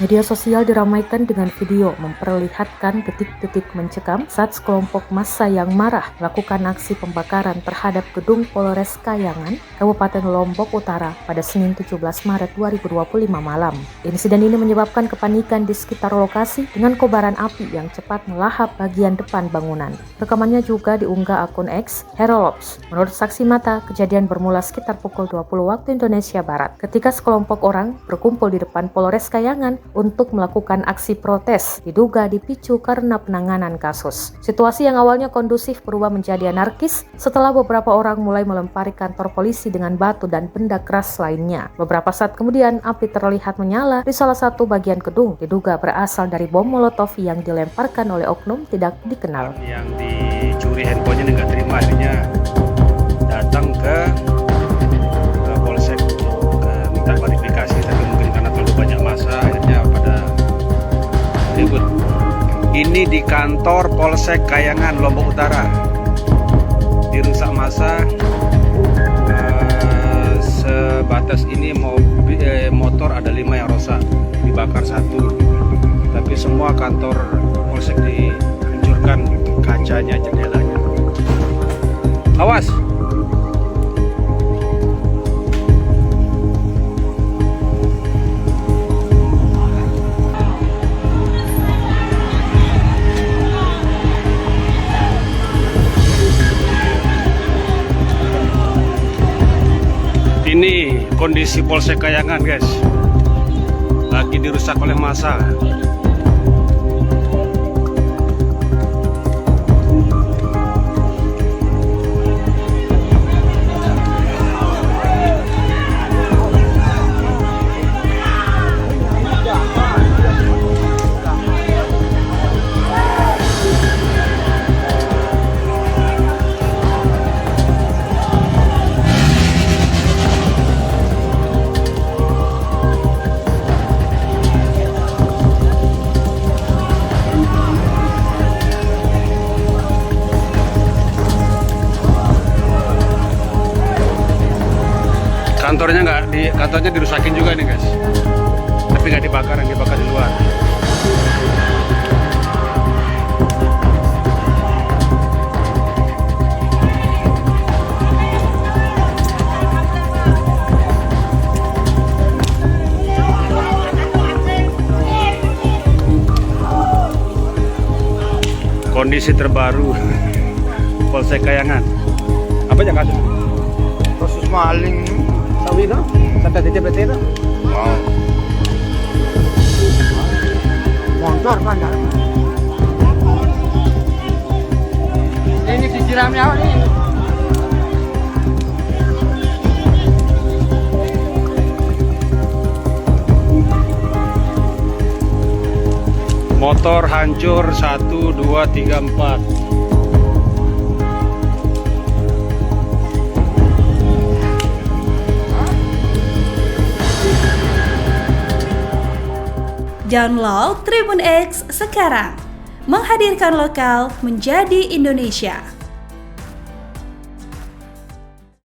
Media sosial diramaikan dengan video memperlihatkan detik-detik mencekam saat sekelompok massa yang marah melakukan aksi pembakaran terhadap gedung Polres Kayangan, Kabupaten Lombok Utara pada Senin 17 Maret 2025 malam. Insiden ini menyebabkan kepanikan di sekitar lokasi dengan kobaran api yang cepat melahap bagian depan bangunan. Rekamannya juga diunggah akun X Herolops. Menurut saksi mata, kejadian bermula sekitar pukul 20 waktu Indonesia Barat ketika sekelompok orang berkumpul di depan Polres Kayangan untuk melakukan aksi protes, diduga dipicu karena penanganan kasus. Situasi yang awalnya kondusif berubah menjadi anarkis setelah beberapa orang mulai melempari kantor polisi dengan batu dan benda keras lainnya. Beberapa saat kemudian, api terlihat menyala di salah satu bagian gedung, diduga berasal dari bom molotov yang dilemparkan oleh oknum tidak dikenal. Yang dicuri handphonenya nggak terima, akhirnya datang ke Polsek untuk minta klarifikasi, tapi mungkin karena terlalu banyak massa akhirnya pada ribut. Ini di kantor Polsek Kayangan, Lombok Utara, dirusak massa. Sebatas ini motor ada 5 yang rusak, dibakar 1, tapi semua kantor Polsek dihancurkan, kacanya, jendelanya. Awas! Ini kondisi Polsek Kayangan, guys, lagi dirusak oleh massa. Kantornya dirusakin juga nih, guys, tapi nggak dibakar, yang dibakar di luar. Kondisi terbaru Polsek Kayangan. Apa yang kasus? Kasus maling. Sawi no? Sampai DJPT no? Wow. Motor mana? Ini disiramnya apa nih? Motor hancur 1, 2, 3, 4. Download Tribun X sekarang, menghadirkan lokal menjadi Indonesia.